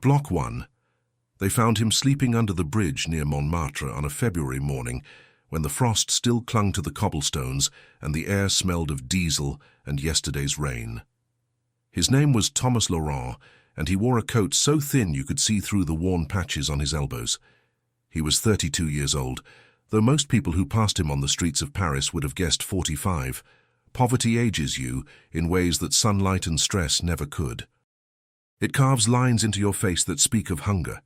Block 1. They found him sleeping under the bridge near Montmartre on a February morning when the frost still clung to the cobblestones and the air smelled of diesel and yesterday's rain. His name was Thomas Laurent, and he wore a coat so thin you could see through the worn patches on his elbows. He was 32 years old, though most people who passed him on the streets of Paris would have guessed 45. Poverty ages you in ways that sunlight and stress never could. It carves lines into your face that speak of hunger,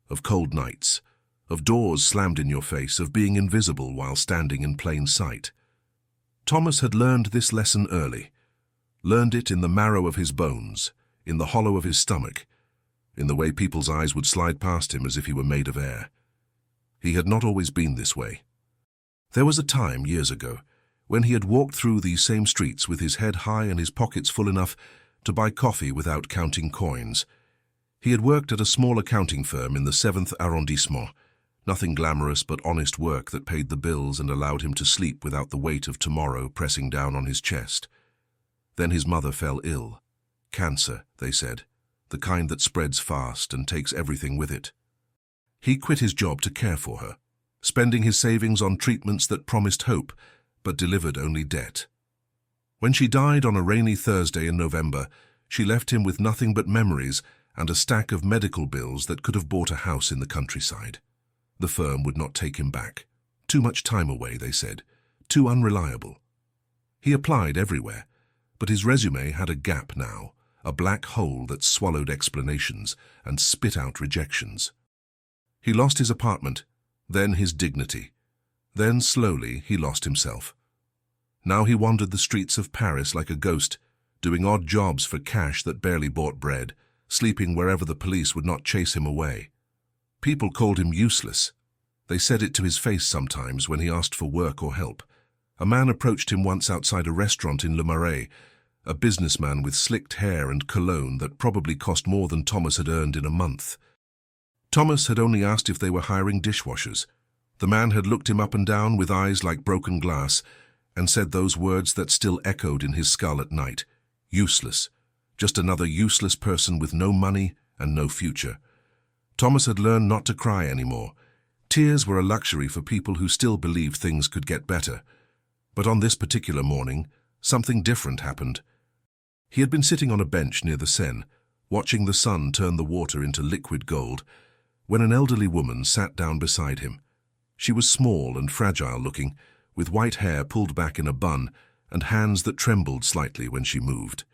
of cold nights, of doors slammed in your face, of being invisible while standing in plain sight. Thomas had learned this lesson early, learned it in the marrow of his bones, in the hollow of his stomach, in the way people's eyes would slide past him as if he were made of air. He had not always been this way. There was a time, years ago, when he had walked through these same streets with his head high and his pockets full enough to buy coffee without counting coins. He had worked at a small accounting firm in the 7th arrondissement, nothing glamorous but honest work that paid the bills and allowed him to sleep without the weight of tomorrow pressing down on his chest. Then his mother fell ill. Cancer, they said, the kind that spreads fast and takes everything with it. He quit his job to care for her, spending his savings on treatments that promised hope but delivered only debt. When she died on a rainy Thursday in November, she left him with nothing but memories and a stack of medical bills that could have bought a house in the countryside. The firm would not take him back. Too much time away, they said. Too unreliable. He applied everywhere, but his resume had a gap now, a black hole that swallowed explanations and spit out rejections. He lost his apartment, then his dignity. Then, slowly, he lost himself. Now he wandered the streets of Paris like a ghost, doing odd jobs for cash that barely bought bread, sleeping wherever the police would not chase him away. People called him useless. They said it to his face sometimes when he asked for work or help. A man approached him once outside a restaurant in Le Marais, a businessman with slicked hair and cologne that probably cost more than Thomas had earned in a month. Thomas had only asked if they were hiring dishwashers. The man had looked him up and down with eyes like broken glass and said those words that still echoed in his skull at night. Useless. Just another useless person with no money and no future. Thomas had learned not to cry anymore. Tears were a luxury for people who still believed things could get better. But on this particular morning, something different happened. He had been sitting on a bench near the Seine, watching the sun turn the water into liquid gold, when an elderly woman sat down beside him. She was small and fragile-looking, with white hair pulled back in a bun and hands that trembled slightly when she moved.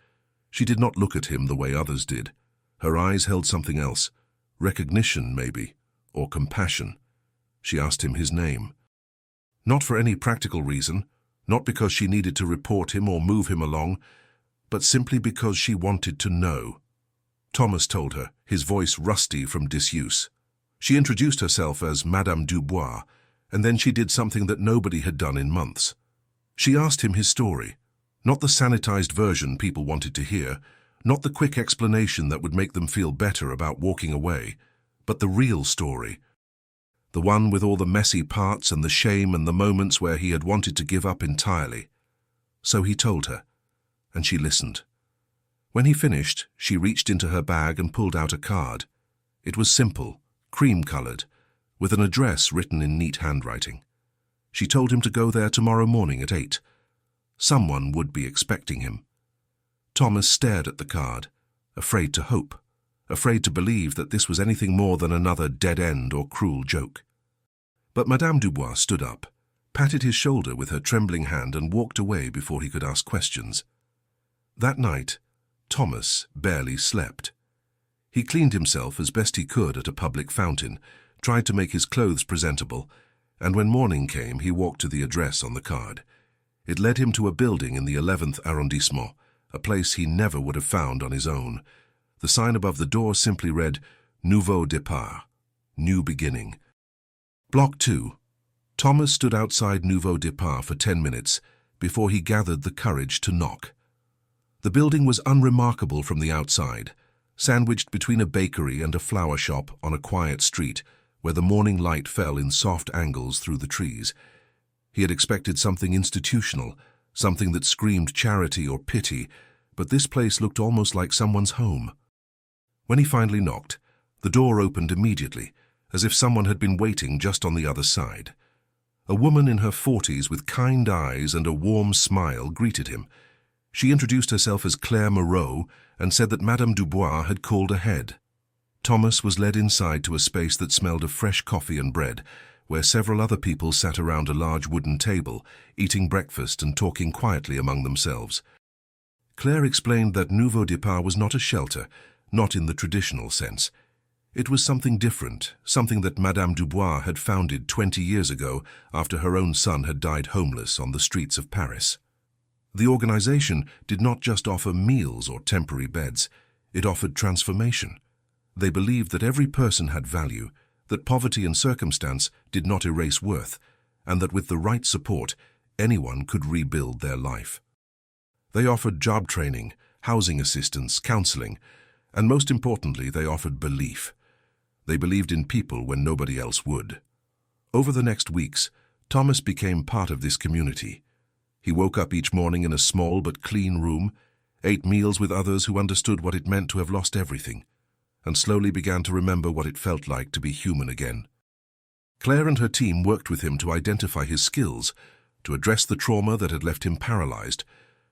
She did not look at him the way others did. Her eyes held something else, recognition maybe, or compassion. She asked him his name. Not for any practical reason, not because she needed to report him or move him along, but simply because she wanted to know. Thomas told her, his voice rusty from disuse. She introduced herself as Madame Dubois, and then she did something that nobody had done in months. She asked him his story, not the sanitized version people wanted to hear, not the quick explanation that would make them feel better about walking away, but the real story. The one with all the messy parts and the shame and the moments where he had wanted to give up entirely. So he told her, and she listened. When he finished, she reached into her bag and pulled out a card. It was simple, cream-colored, with an address written in neat handwriting. She told him to go there tomorrow morning at 8. Someone would be expecting him. Thomas stared at the card, afraid to hope, afraid to believe that this was anything more than another dead end or cruel joke. But Madame Dubois stood up, patted his shoulder with her trembling hand and walked away before he could ask questions. That night, Thomas barely slept. He cleaned himself as best he could at a public fountain, tried to make his clothes presentable, and when morning came he walked to the address on the card. It led him to a building in the 11th arrondissement, a place he never would have found on his own. The sign above the door simply read, Nouveau départ, New Beginning. Block 2. Thomas stood outside Nouveau départ for 10 minutes before he gathered the courage to knock. The building was unremarkable from the outside, sandwiched between a bakery and a flower shop on a quiet street where the morning light fell in soft angles through the trees. He had expected something institutional, something that screamed charity or pity, but this place looked almost like someone's home. When he finally knocked, The door opened immediately, as if someone had been waiting just on the other side. A woman in her 40s with kind eyes and a warm smile greeted him. She introduced herself as Claire Moreau and said that Madame Dubois had called ahead. Thomas was led inside to a space that smelled of fresh coffee and bread, where several other people sat around a large wooden table, eating breakfast and talking quietly among themselves. Claire explained that Nouveau Départ was not a shelter, not in the traditional sense. It was something different, something that Madame Dubois had founded 20 years ago after her own son had died homeless on the streets of Paris. The organization did not just offer meals or temporary beds, it offered transformation. They believed that every person had value, that poverty and circumstance did not erase worth, and that with the right support, anyone could rebuild their life. They offered job training, housing assistance, counseling, and most importantly, they offered belief. They believed in people when nobody else would. Over the next weeks, Thomas became part of this community. He woke up each morning in a small but clean room, ate meals with others who understood what it meant to have lost everything, and slowly began to remember what it felt like to be human again. Claire and her team worked with him to identify his skills, to address the trauma that had left him paralyzed,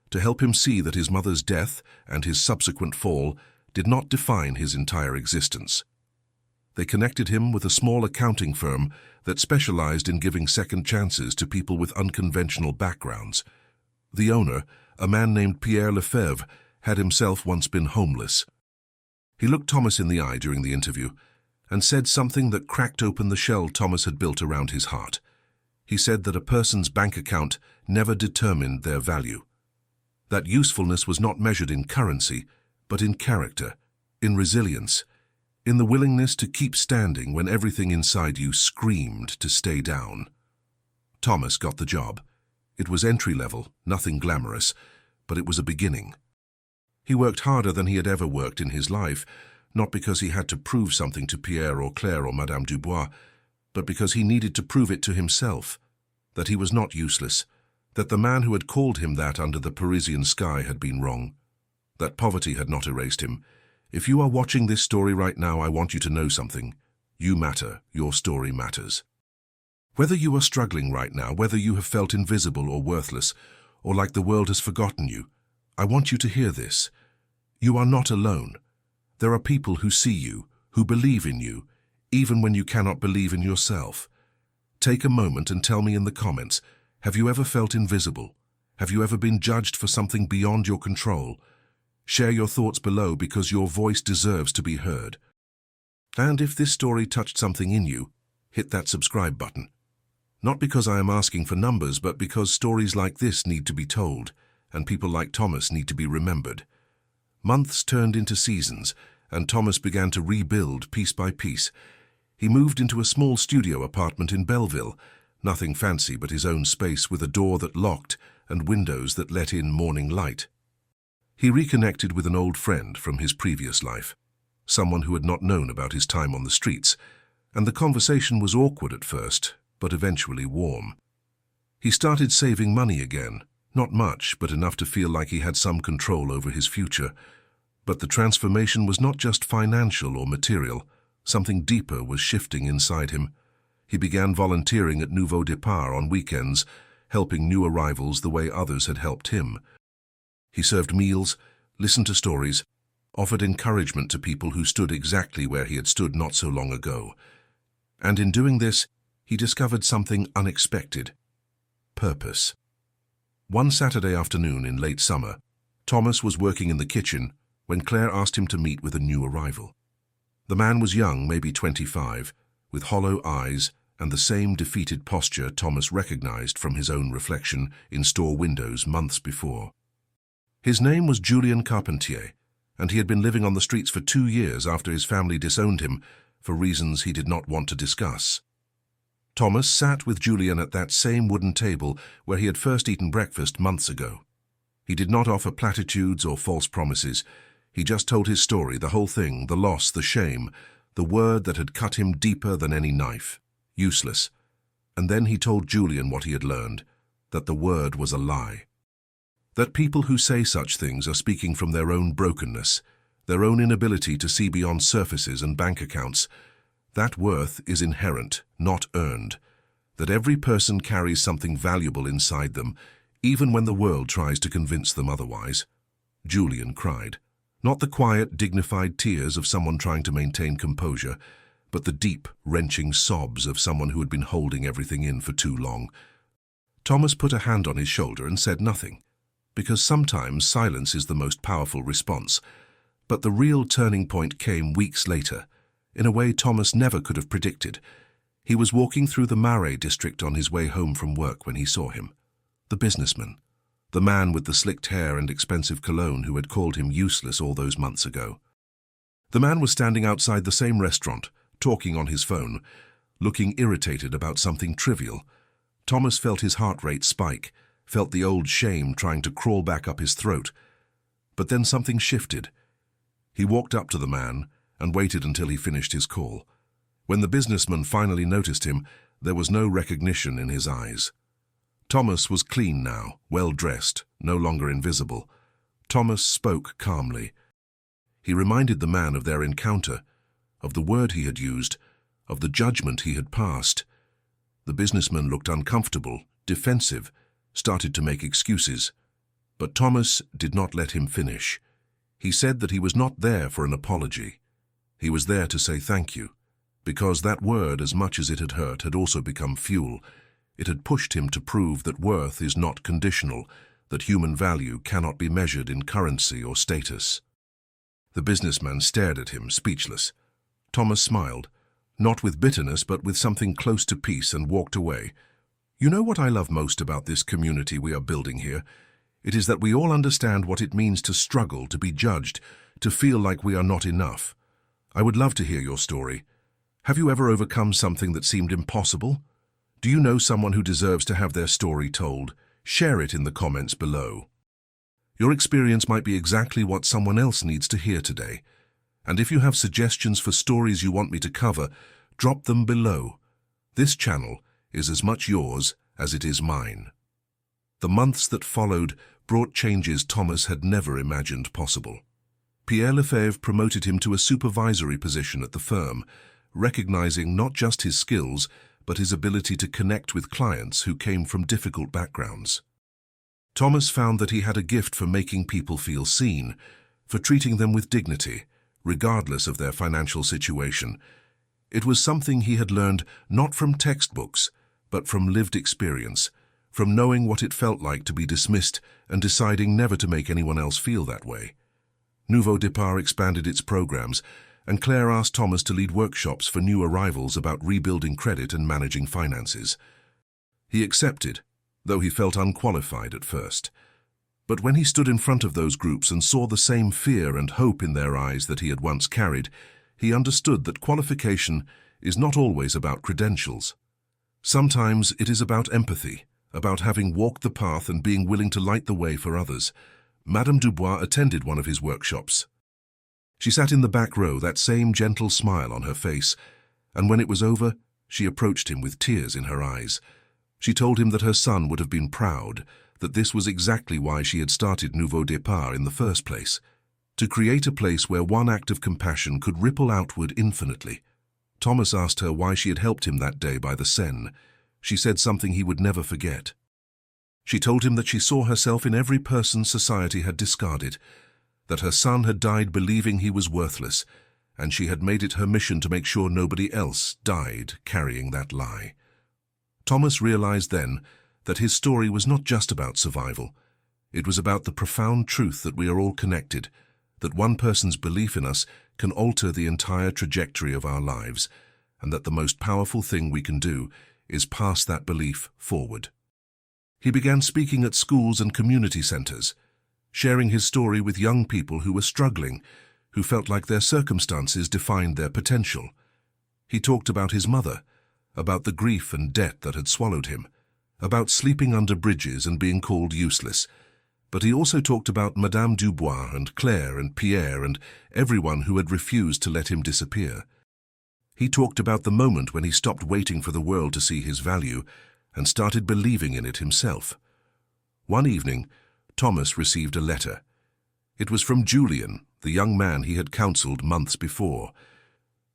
to help him see that his mother's death and his subsequent fall did not define his entire existence. They connected him with a small accounting firm that specialized in giving second chances to people with unconventional backgrounds. The owner, a man named Pierre Lefebvre, had himself once been homeless. He looked Thomas in the eye during the interview and said something that cracked open the shell Thomas had built around his heart. He said that a person's bank account never determined their value. That usefulness was not measured in currency, but in character, in resilience, in the willingness to keep standing when everything inside you screamed to stay down. Thomas got the job. It was entry-level, nothing glamorous, but it was a beginning. He worked harder than he had ever worked in his life, not because he had to prove something to Pierre or Claire or Madame Dubois, but because he needed to prove it to himself, that he was not useless, that the man who had called him that under the Parisian sky had been wrong, that poverty had not erased him. If you are watching this story right now, I want you to know something. You matter. Your story matters. Whether you are struggling right now, whether you have felt invisible or worthless, or like the world has forgotten you, I want you to hear this. You are not alone. There are people who see you, who believe in you, even when you cannot believe in yourself. Take a moment and tell me in the comments, have you ever felt invisible? Have you ever been judged for something beyond your control? Share your thoughts below because your voice deserves to be heard. And if this story touched something in you, hit that subscribe button. Not because I am asking for numbers, but because stories like this need to be told, and people like Thomas need to be remembered. Months turned into seasons, and Thomas began to rebuild piece by piece. He moved into a small studio apartment in Belleville, nothing fancy but his own space with a door that locked and windows that let in morning light. He reconnected with an old friend from his previous life, someone who had not known about his time on the streets, and the conversation was awkward at first, but eventually warm. He started saving money again, not much, but enough to feel like he had some control over his future. But the transformation was not just financial or material. Something deeper was shifting inside him. He began volunteering at Nouveau Départ on weekends, helping new arrivals the way others had helped him. He served meals, listened to stories, offered encouragement to people who stood exactly where he had stood not so long ago. And in doing this, he discovered something unexpected: purpose. One Saturday afternoon in late summer, Thomas was working in the kitchen when Claire asked him to meet with a new arrival. The man was young, maybe 25, with hollow eyes and the same defeated posture Thomas recognized from his own reflection in store windows months before. His name was Julien Carpentier, and he had been living on the streets for 2 years after his family disowned him for reasons he did not want to discuss. Thomas sat with Julien at that same wooden table where he had first eaten breakfast months ago. He did not offer platitudes or false promises. He just told his story, the whole thing, the loss, the shame, the word that had cut him deeper than any knife. Useless. And then he told Julien what he had learned, that the word was a lie. That people who say such things are speaking from their own brokenness, their own inability to see beyond surfaces and bank accounts. That worth is inherent, not earned. That every person carries something valuable inside them, even when the world tries to convince them otherwise. Julian cried. Not the quiet, dignified tears of someone trying to maintain composure, but the deep, wrenching sobs of someone who had been holding everything in for too long. Thomas put a hand on his shoulder and said nothing, because sometimes silence is the most powerful response. But the real turning point came weeks later, in a way Thomas never could have predicted. He was walking through the Marais district on his way home from work when he saw him. The businessman, the man with the slicked hair and expensive cologne who had called him useless all those months ago. The man was standing outside the same restaurant, talking on his phone, looking irritated about something trivial. Thomas felt his heart rate spike, felt the old shame trying to crawl back up his throat. But then something shifted. He walked up to the man and waited until he finished his call. When the businessman finally noticed him, there was no recognition in his eyes. Thomas was clean now, well-dressed, no longer invisible. Thomas spoke calmly. He reminded the man of their encounter, of the word he had used, of the judgment he had passed. The businessman looked uncomfortable, defensive, started to make excuses. But Thomas did not let him finish. He said that he was not there for an apology. He was there to say thank you, because that word, as much as it had hurt, had also become fuel. It had pushed him to prove that worth is not conditional, that human value cannot be measured in currency or status. The businessman stared at him, speechless. Thomas smiled, not with bitterness but with something close to peace, and walked away. You know what I love most about this community we are building here? It is that we all understand what it means to struggle, to be judged, to feel like we are not enough. I would love to hear your story. Have you ever overcome something that seemed impossible? Do you know someone who deserves to have their story told? Share it in the comments below. Your experience might be exactly what someone else needs to hear today. And if you have suggestions for stories you want me to cover, drop them below. This channel is as much yours as it is mine. The months that followed brought changes Thomas had never imagined possible. Pierre Lefebvre promoted him to a supervisory position at the firm, recognizing not just his skills, but his ability to connect with clients who came from difficult backgrounds. Thomas found that he had a gift for making people feel seen, for treating them with dignity, regardless of their financial situation. It was something he had learned not from textbooks, but from lived experience, from knowing what it felt like to be dismissed and deciding never to make anyone else feel that way. Nouveau Départ expanded its programs, and Claire asked Thomas to lead workshops for new arrivals about rebuilding credit and managing finances. He accepted, though he felt unqualified at first. But when he stood in front of those groups and saw the same fear and hope in their eyes that he had once carried, he understood that qualification is not always about credentials. Sometimes it is about empathy, about having walked the path and being willing to light the way for others. Madame Dubois attended one of his workshops. She sat in the back row, that same gentle smile on her face, and when it was over, she approached him with tears in her eyes. She told him that her son would have been proud, that this was exactly why she had started Nouveau Départ in the first place, to create a place where one act of compassion could ripple outward infinitely. Thomas asked her why she had helped him that day by the Seine. She said something he would never forget. She told him that she saw herself in every person society had discarded, that her son had died believing he was worthless, and she had made it her mission to make sure nobody else died carrying that lie. Thomas realized then that his story was not just about survival. It was about the profound truth that we are all connected, that one person's belief in us can alter the entire trajectory of our lives, and that the most powerful thing we can do is pass that belief forward. He began speaking at schools and community centers, sharing his story with young people who were struggling, who felt like their circumstances defined their potential. He talked about his mother, about the grief and debt that had swallowed him, about sleeping under bridges and being called useless. But he also talked about Madame Dubois and Claire and Pierre and everyone who had refused to let him disappear. He talked about the moment when he stopped waiting for the world to see his value and started believing in it himself. One evening, Thomas received a letter. It was from Julian, the young man he had counseled months before.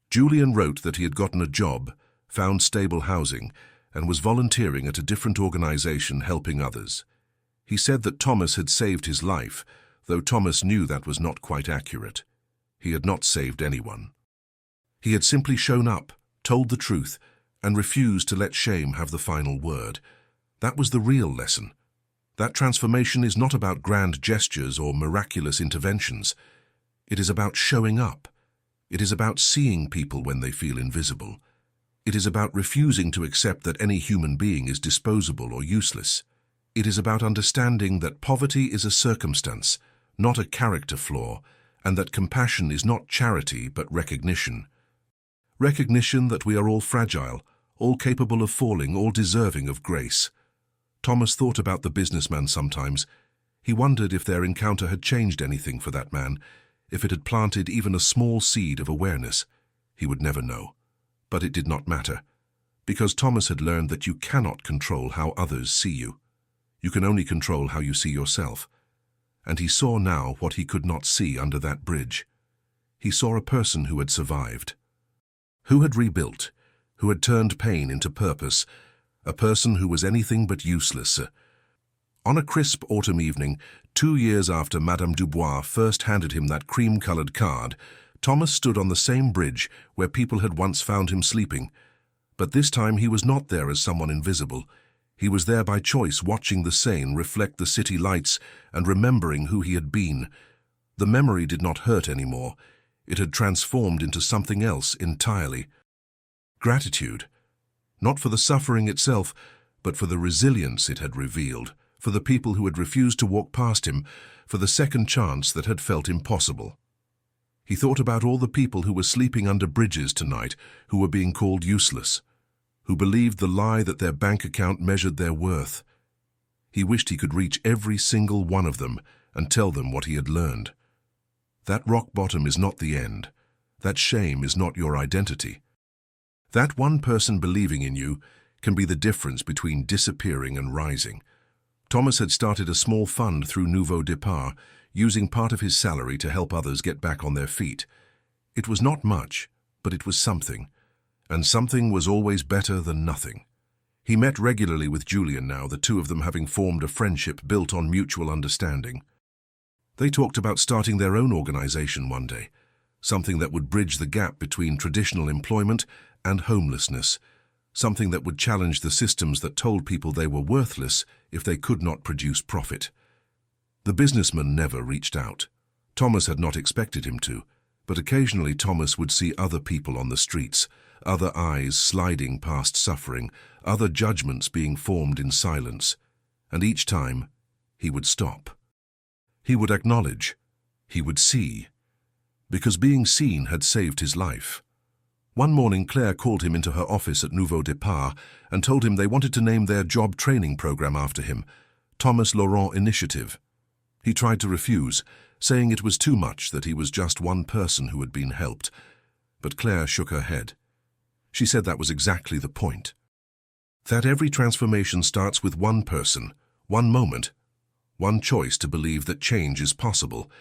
Julian wrote that he had gotten a job, found stable housing, and was volunteering at a different organization helping others. He said that Thomas had saved his life, though Thomas knew that was not quite accurate. He had not saved anyone. He had simply shown up, told the truth, and refused to let shame have the final word. That was the real lesson. That transformation is not about grand gestures or miraculous interventions. It is about showing up. It is about seeing people when they feel invisible. It is about refusing to accept that any human being is disposable or useless. It is about understanding that poverty is a circumstance, not a character flaw, and that compassion is not charity but recognition. Recognition that we are all fragile, all capable of falling, all deserving of grace. Thomas thought about the businessman sometimes. He wondered if their encounter had changed anything for that man, if it had planted even a small seed of awareness. He would never know. But it did not matter, because Thomas had learned that you cannot control how others see you. You can only control how you see yourself. And he saw now what he could not see under that bridge. He saw a person who had survived, who had rebuilt, who had turned pain into purpose, a person who was anything but useless. On a crisp autumn evening, 2 years after Madame Dubois first handed him that cream-colored card, Thomas stood on the same bridge where people had once found him sleeping. But this time he was not there as someone invisible. He was there by choice, watching the Seine reflect the city lights and remembering who he had been. The memory did not hurt anymore. It had transformed into something else entirely. Gratitude. Not for the suffering itself, but for the resilience it had revealed, for the people who had refused to walk past him, for the second chance that had felt impossible. He thought about all the people who were sleeping under bridges tonight, who were being called useless, who believed the lie that their bank account measured their worth. He wished he could reach every single one of them and tell them what he had learned. That rock bottom is not the end. That shame is not your identity. That one person believing in you can be the difference between disappearing and rising. Thomas had started a small fund through Nouveau Départ, using part of his salary to help others get back on their feet. It was not much, but it was something, and something was always better than nothing. He met regularly with Julian now, the two of them having formed a friendship built on mutual understanding. They talked about starting their own organization one day, something that would bridge the gap between traditional employment and homelessness, something that would challenge the systems that told people they were worthless if they could not produce profit. The businessman never reached out. Thomas had not expected him to, but occasionally Thomas would see other people on the streets, other eyes sliding past suffering, other judgments being formed in silence, and each time he would stop. He would acknowledge, he would see, because being seen had saved his life. One morning Claire called him into her office at Nouveau Départ and told him they wanted to name their job training program after him, Thomas Laurent Initiative. He tried to refuse, saying it was too much, that he was just one person who had been helped. But Claire shook her head. She said that was exactly the point. That every transformation starts with one person, one moment, one choice to believe that change is possible,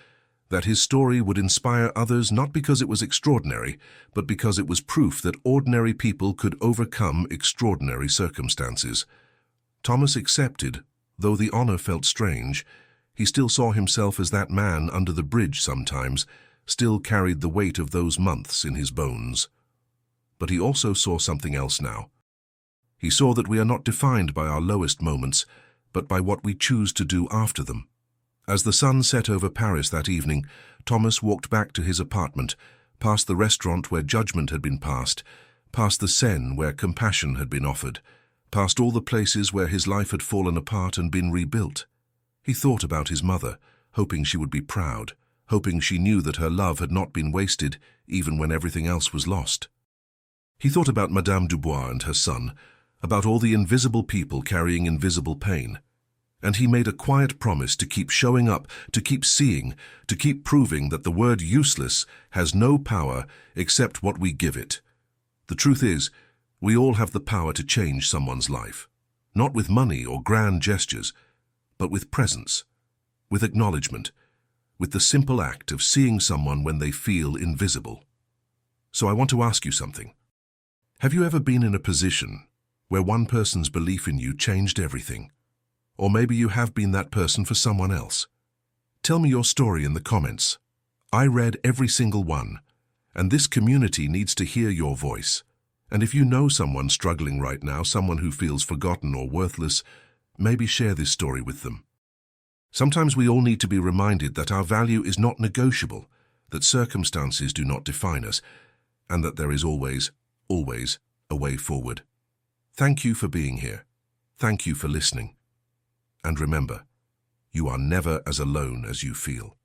that his story would inspire others not because it was extraordinary, but because it was proof that ordinary people could overcome extraordinary circumstances. Thomas accepted, though the honor felt strange. He still saw himself as that man under the bridge sometimes, still carried the weight of those months in his bones. But he also saw something else now. He saw that we are not defined by our lowest moments, but by what we choose to do after them. As the sun set over Paris that evening, Thomas walked back to his apartment, past the restaurant where judgment had been passed, past the Seine where compassion had been offered, past all the places where his life had fallen apart and been rebuilt. He thought about his mother, hoping she would be proud, hoping she knew that her love had not been wasted even when everything else was lost. He thought about Madame Dubois and her son, about all the invisible people carrying invisible pain. And he made a quiet promise to keep showing up, to keep seeing, to keep proving that the word useless has no power except what we give it. The truth is, we all have the power to change someone's life, not with money or grand gestures, but with presence, with acknowledgement, with the simple act of seeing someone when they feel invisible. So I want to ask you something. Have you ever been in a position where one person's belief in you changed everything? Or maybe you have been that person for someone else. Tell me your story in the comments. I read every single one, and this community needs to hear your voice. And if you know someone struggling right now, someone who feels forgotten or worthless, maybe share this story with them. Sometimes we all need to be reminded that our value is not negotiable, that circumstances do not define us, and that there is always a way forward. Thank you for being here. Thank you for listening. And remember, you are never as alone as you feel.